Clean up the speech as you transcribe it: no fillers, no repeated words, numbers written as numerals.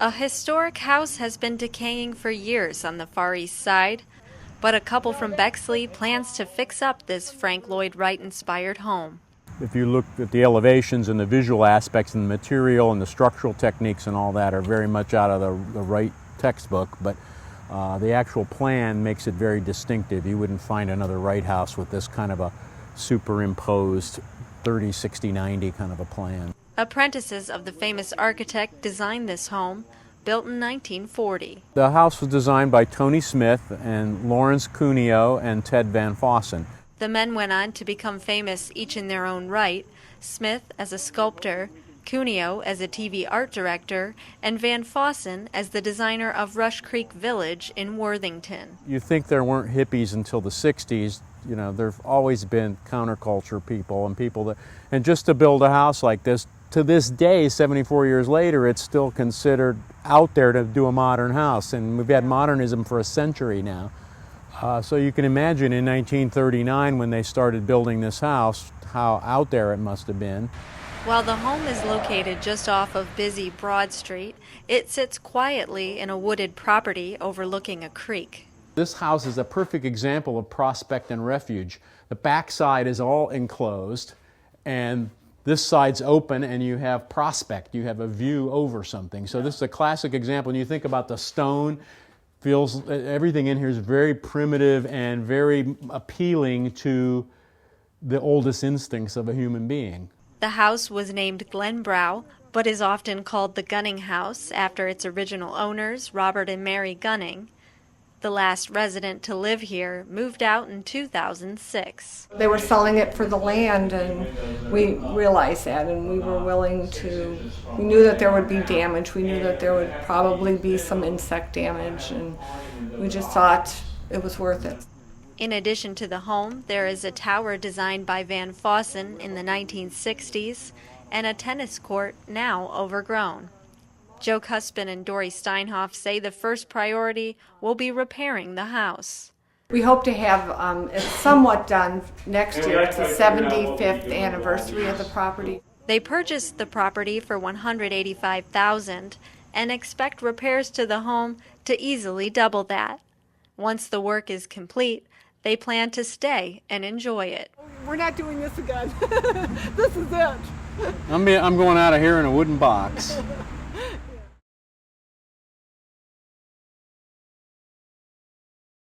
A historic house has been decaying for years on the Far East Side, but a couple from Bexley plans to fix up this Frank Lloyd Wright-inspired home. If you look at the elevations and the visual aspects and the material and the structural techniques and all that are very much out of the Wright textbook, but the actual plan makes it very distinctive. You wouldn't find another Wright house with this kind of a superimposed 30, 60, 90 kind of a plan. Apprentices of the famous architect designed this home, built in 1940. The house was designed by Tony Smith and Lawrence Cuneo and Ted Van Fossen. The men went on to become famous each in their own right, Smith as a sculptor, Cuneo as a TV art director, and Van Fossen as the designer of Rush Creek Village in Worthington. You think there weren't hippies until the 60s. You know, there've always been counterculture people and people that, and just to build a house like this, to this day, 74 years later, it's still considered out there to do a modern house. And we've had modernism for a century now. So you can imagine in 1939 when they started building this house, how out there it must have been. While the home is located just off of busy Broad Street, it sits quietly in a wooded property overlooking a creek. This house is a perfect example of prospect and refuge. The backside is all enclosed, and this side's open, and you have prospect. You have a view over something. So this is a classic example. And you think about the stone, everything in here is very primitive and very appealing to the oldest instincts of a human being. The house was named Glenbrow, but is often called the Gunning House after its original owners, Robert and Mary Gunning. The last resident to live here moved out in 2006. They were selling it for the land, and we realized that, and we were willing to, we knew that there would be damage, we knew that there would probably be some insect damage, and we just thought it was worth it. In addition to the home, there is a tower designed by Van Fossen in the 1960s and a tennis court now overgrown. Joe Cuspin and Dory Steinhoff say the first priority will be repairing the house. We hope to have it somewhat done next year. It's the 75th anniversary of the property. They purchased the property for $185,000 and expect repairs to the home to easily double that. Once the work is complete, they plan to stay and enjoy it. We're not doing this again. This is it. I'm going out of here in a wooden box.